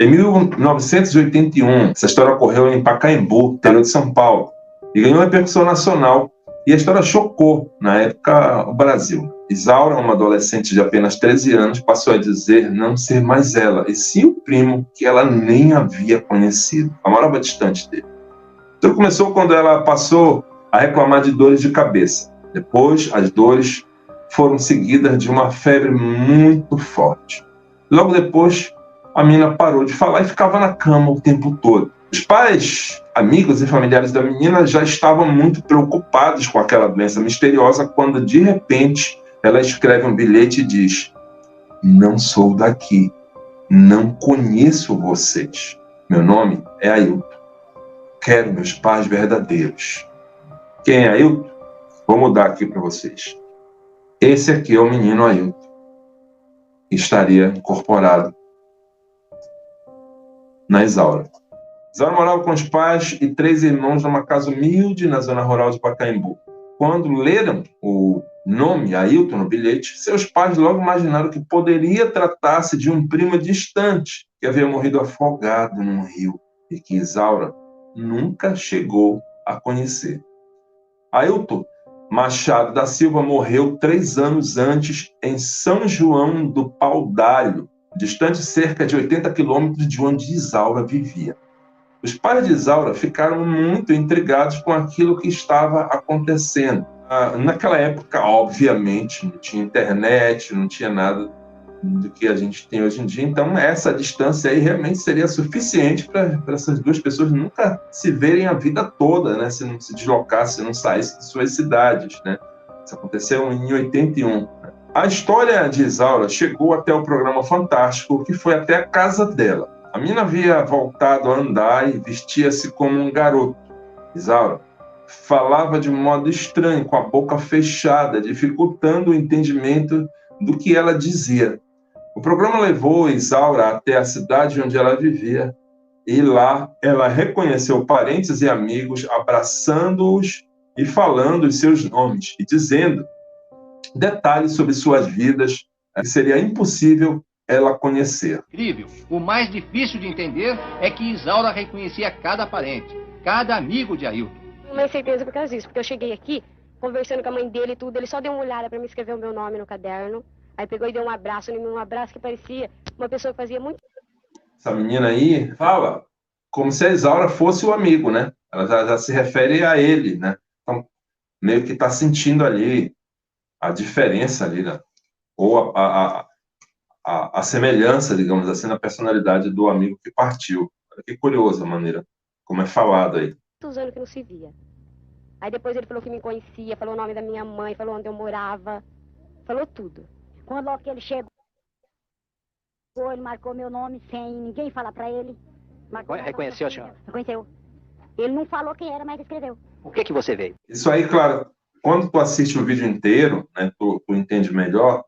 Em 1981, essa história ocorreu em Pacaembu, interior de São Paulo, e ganhou repercussão nacional. E a história chocou, na época, o Brasil. Isaura, uma adolescente de apenas 13 anos, passou a dizer não ser mais ela, e sim o primo que ela nem havia conhecido. A morava distante dele. Tudo começou quando ela passou a reclamar de dores de cabeça. Depois, as dores foram seguidas de uma febre muito forte. Logo depois, a menina parou de falar e ficava na cama o tempo todo. Os pais, amigos e familiares da menina já estavam muito preocupados com aquela doença misteriosa quando, de repente, ela escreve um bilhete e diz: não sou daqui, não conheço vocês. Meu nome é Ailton. Quero meus pais verdadeiros. Quem é Ailton? Vou mudar aqui para vocês. Esse aqui é o menino Ailton. Estaria incorporado na Isaura. Isaura morava com os pais e 3 irmãos numa casa humilde na zona rural de Pacaembu. Quando leram o nome Ailton no bilhete, seus pais logo imaginaram que poderia tratar-se de um primo distante que havia morrido afogado num rio e que Isaura nunca chegou a conhecer. Ailton Machado da Silva morreu 3 anos antes em São João do Pau-d'Alho, distante cerca de 80 quilômetros de onde Isaura vivia. Os pais de Isaura ficaram muito intrigados com aquilo que estava acontecendo. Naquela época, obviamente, não tinha internet, não tinha nada do que a gente tem hoje em dia, então essa distância aí realmente seria suficiente para essas duas pessoas nunca se verem a vida toda, né? Se não se deslocassem, se não saíssem de suas cidades, né? Isso aconteceu em 81. A história de Isaura chegou até o programa Fantástico, que foi até a casa dela. A menina havia voltado a andar e vestia-se como um garoto. Isaura falava de um modo estranho, com a boca fechada, dificultando o entendimento do que ela dizia. O programa levou Isaura até a cidade onde ela vivia, e lá ela reconheceu parentes e amigos, abraçando-os e falando os seus nomes, e dizendo detalhes sobre suas vidas que seria impossível ela conhecer. Incrível. O mais difícil de entender é que Isaura reconhecia cada parente, cada amigo de Ailton. Tenho certeza por causa disso, porque eu cheguei aqui, conversando com a mãe dele e tudo, ele só deu uma olhada para me escrever o meu nome no caderno, aí pegou e deu um abraço em mim, um abraço que parecia uma pessoa que fazia muito... Essa menina aí fala como se a Isaura fosse o amigo, né? Ela já se refere a ele, né? Então, meio que está sentindo ali a diferença ali, né? Ou a semelhança, digamos assim, na personalidade do amigo que partiu. Olha que curiosa a maneira como é falado aí. Muitos anos que não se via. Aí depois ele falou que me conhecia, falou o nome da minha mãe, falou onde eu morava, falou tudo. Quando logo que ele chegou, ele marcou meu nome sem ninguém falar pra ele. Reconheceu a senhora? Reconheceu. Ele não falou quem era, mas escreveu. Por que você veio? Isso aí, claro, quando tu assiste o vídeo inteiro, né, tu entende melhor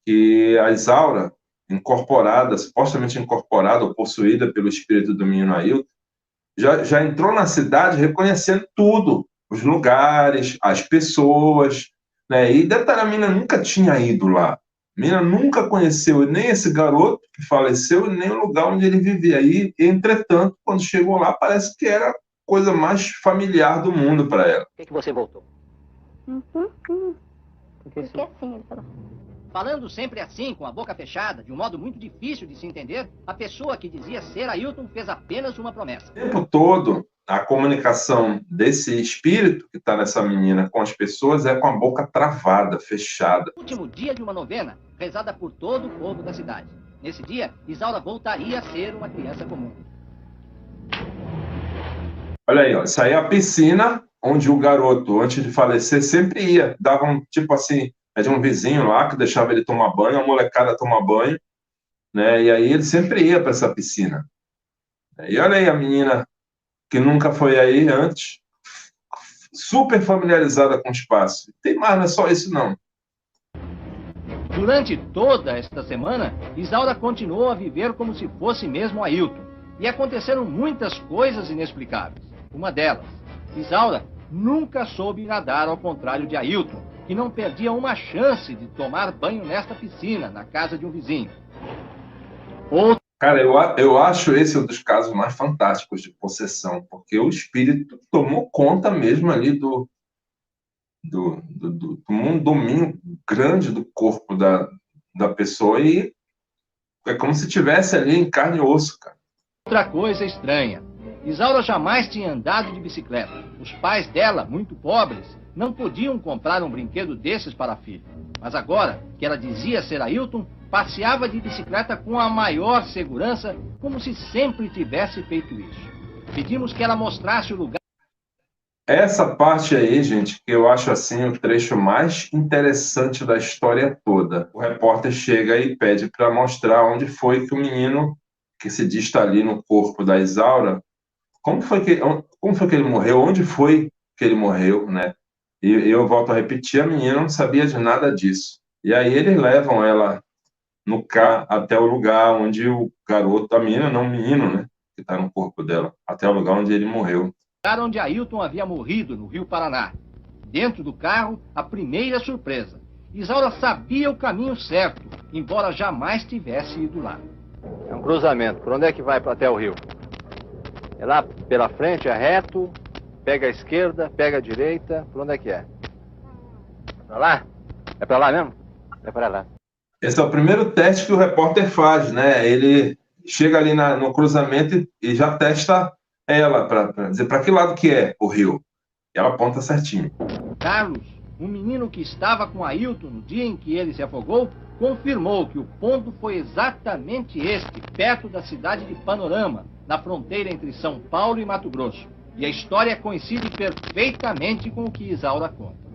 que a Isaura, incorporada, supostamente incorporada ou possuída pelo espírito do menino Ailton, já entrou na cidade reconhecendo tudo, os lugares, as pessoas, né? E detalhe, a menina nunca tinha ido lá. A menina nunca conheceu nem esse garoto que faleceu, nem o lugar onde ele vivia. E, entretanto, quando chegou lá, parece que era a coisa mais familiar do mundo para ela. Por que você voltou? Porque assim, ele falou. Falando sempre assim, com a boca fechada, de um modo muito difícil de se entender, a pessoa que dizia ser Ailton fez apenas uma promessa. O tempo todo, a comunicação desse espírito que está nessa menina com as pessoas é com a boca travada, fechada. No último dia de uma novena, rezada por todo o povo da cidade. Nesse dia, Isaura voltaria a ser uma criança comum. Olha aí, ó, isso aí é a piscina onde o garoto, antes de falecer, sempre ia. Dava um, tipo assim, de um vizinho lá que deixava ele tomar banho, a molecada tomar banho, né? E aí ele sempre ia para essa piscina. E olha aí a menina que nunca foi aí antes, super familiarizada com o espaço. Tem mais, não é só isso não. Durante toda esta semana, Isaura continuou a viver como se fosse mesmo Ailton. E aconteceram muitas coisas inexplicáveis. Uma delas, Isaura nunca soube nadar ao contrário de Ailton, que não perdia uma chance de tomar banho nesta piscina, na casa de um vizinho. Outra Cara, eu acho esse um dos casos mais fantásticos de possessão, porque o espírito tomou conta mesmo ali tomou um domínio grande do corpo da pessoa e é como se tivesse ali em carne e osso, cara. Outra coisa estranha. Isaura jamais tinha andado de bicicleta. Os pais dela, muito pobres, não podiam comprar um brinquedo desses para a filha. Mas agora, que ela dizia ser Ailton, passeava de bicicleta com a maior segurança, como se sempre tivesse feito isso. Pedimos que ela mostrasse o lugar. Essa parte aí, gente, que eu acho assim o trecho mais interessante da história toda. O repórter chega e pede para mostrar onde foi que o menino que se diz estar ali no corpo da Isaura, como foi que ele morreu, onde foi que ele morreu, né? E eu volto a repetir, a menina não sabia de nada disso. E aí eles levam ela no carro até o lugar onde o garoto, a menina, não o menino, né? Que está no corpo dela, até o lugar onde ele morreu. Onde Ailton havia morrido, no Rio Paraná. Dentro do carro, a primeira surpresa. Isaura sabia o caminho certo, embora jamais tivesse ido lá. É um cruzamento. Por onde é que vai até o rio? É lá pela frente, é reto, pega a esquerda, pega a direita. Por onde é que é? Pra lá? É pra lá mesmo? É pra lá. Esse é o primeiro teste que o repórter faz, né? Ele chega ali no cruzamento e já testa ela para dizer para que lado que é o rio. E ela aponta certinho. Carlos, um menino que estava com Ailton no dia em que ele se afogou, confirmou que o ponto foi exatamente este, perto da cidade de Panorama, na fronteira entre São Paulo e Mato Grosso. E a história coincide perfeitamente com o que Isaura conta.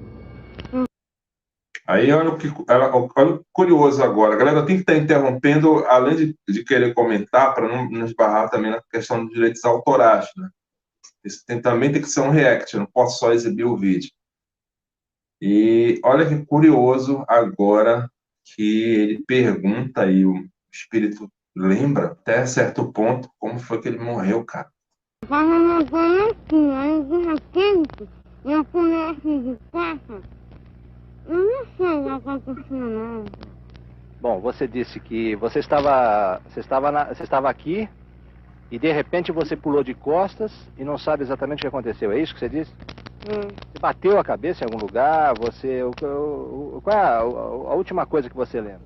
Aí olha o curioso agora. Galera, eu tenho que estar interrompendo, além de querer comentar, para não esbarrar também na questão dos direitos autorais, né? Isso também tem que ser um react, eu não posso só exibir o vídeo. E olha que curioso agora que ele pergunta e o espírito lembra até certo ponto como foi que ele morreu, cara. Eu não sei o que aconteceu, não. Bom, você disse que você estava aqui e de repente você pulou de costas e não sabe exatamente o que aconteceu. É isso que você disse? Você bateu a cabeça em algum lugar? Qual é a última coisa que você lembra?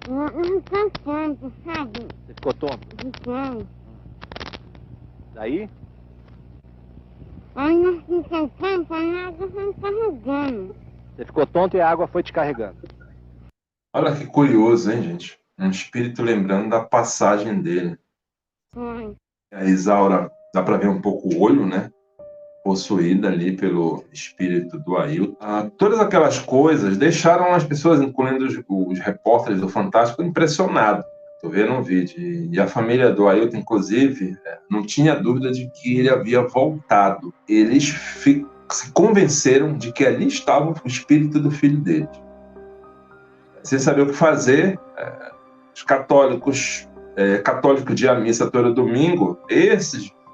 Eu fiquei tonto, sabe? Você ficou tonto? Fiquei. Daí? Aí eu fiquei tonto, aí a água foi me carregando. Você ficou tonto e a água foi te carregando. Olha que curioso, hein, gente? Um espírito lembrando da passagem dele. Foi. A Isaura, dá para ver um pouco o olho, né? Possuída ali pelo espírito do Ailton. Todas aquelas coisas deixaram as pessoas, incluindo os repórteres do Fantástico, impressionados. Estou vendo um vídeo. E a família do Ailton, inclusive, não tinha dúvida de que ele havia voltado. Eles se convenceram de que ali estava o espírito do filho deles. Sem saber o que fazer, os católicos de ir à missa todo domingo,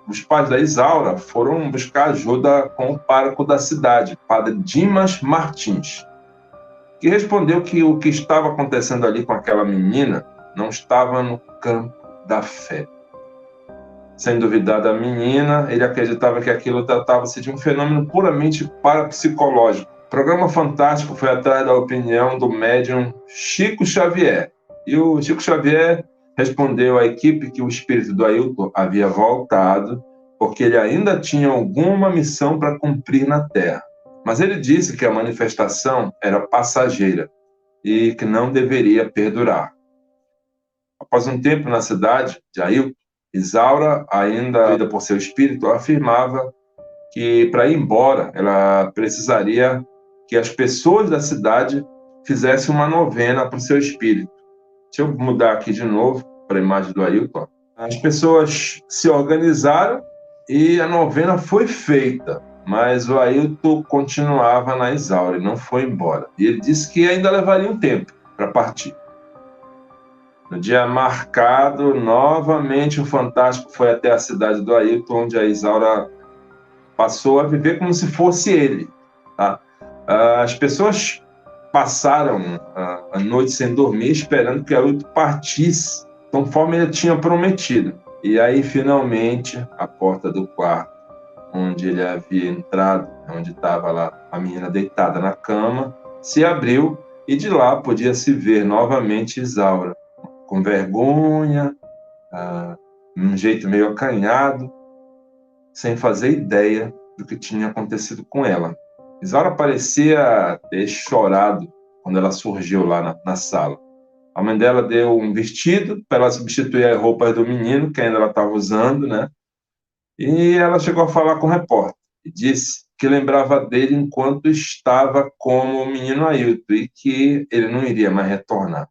os pais da Isaura foram buscar ajuda com o pároco da cidade, padre Dimas Martins, que respondeu que o que estava acontecendo ali com aquela menina não estava no campo da fé. Sem duvidar da menina, ele acreditava que aquilo tratava-se de um fenômeno puramente parapsicológico. O programa Fantástico foi atrás da opinião do médium Chico Xavier. E o Chico Xavier respondeu à equipe que o espírito do Ailton havia voltado porque ele ainda tinha alguma missão para cumprir na Terra. Mas ele disse que a manifestação era passageira e que não deveria perdurar. Após um tempo na cidade de Ailton, Isaura, ainda vida por seu espírito, afirmava que para ir embora ela precisaria que as pessoas da cidade fizessem uma novena para o seu espírito. Deixa eu mudar aqui de novo para a imagem do Ailton. As pessoas se organizaram e a novena foi feita, mas o Ailton continuava na Isaura e não foi embora. E ele disse que ainda levaria um tempo para partir. No dia marcado, novamente o Fantástico foi até a cidade do Ailton, onde a Isaura passou a viver como se fosse ele. Tá? As pessoas passaram a noite sem dormir, esperando que Ailton partisse conforme ele tinha prometido. E aí, finalmente, a porta do quarto onde ele havia entrado, onde estava lá a menina deitada na cama, se abriu e de lá podia se ver novamente Isaura, com vergonha, um jeito meio acanhado, sem fazer ideia do que tinha acontecido com ela. Isaura parecia ter chorado quando ela surgiu lá na sala. A mãe dela deu um vestido para ela substituir as roupas do menino, que ainda ela estava usando, né? E ela chegou a falar com o repórter e disse que lembrava dele enquanto estava como o menino Ailton e que ele não iria mais retornar.